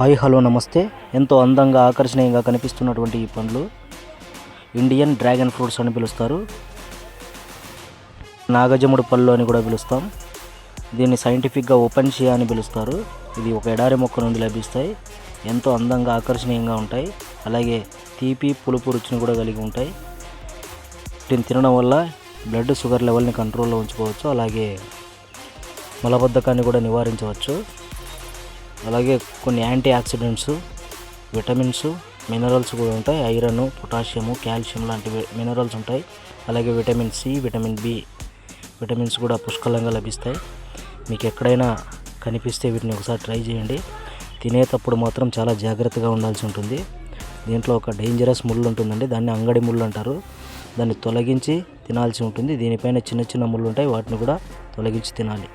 Hi hello నమస్తే. ఎంతో అందంగా ఆకర్షణీయంగా కనిపిస్తున్నటువంటి ఈ పండ్లు ఇండియన్ డ్రాగన్ ఫ్రూట్స్ అని పిలుస్తారు. నాగజముడు పళ్ళు అని కూడా పిలుస్తాం. దీన్ని సైంటిఫిక్గా ఓపెన్షియా అని పిలుస్తారు. ఇది ఒక ఎడారి మొక్క నుండి లభిస్తాయి. ఎంతో అందంగా ఆకర్షణీయంగా ఉంటాయి. అలాగే తీపి పులుపు రుచిని కూడా కలిగి ఉంటాయి. వీటిని తినడం వల్ల బ్లడ్ షుగర్ లెవెల్ని కంట్రోల్లో ఉంచుకోవచ్చు. అలాగే మలబద్ధకాన్ని కూడా నివారించవచ్చు. అలాగే కొన్ని యాంటీ ఆక్సిడెంట్స్, విటమిన్స్, మినరల్స్ కూడా ఉంటాయి. ఐరన్, పొటాషియము, కాల్షియం లాంటి మినరల్స్ ఉంటాయి. అలాగే vitamin C, vitamin B vitamins కూడా పుష్కలంగా లభిస్తాయి. మీకు ఎక్కడైనా కనిపిస్తే వీటిని ఒకసారి ట్రై చేయండి. తినేటప్పుడు మాత్రం చాలా జాగ్రత్తగా ఉండాల్సి ఉంటుంది. దీంట్లో ఒక డేంజరస్ ముళ్ళు ఉంటుందండి, దాన్ని అంగడి ముళ్ళు అంటారు. దాన్ని తొలగించి తినాల్సి ఉంటుంది. దీనిపైన చిన్న చిన్న ముళ్ళు ఉంటాయి, వాటిని కూడా తొలగించి తినాలి.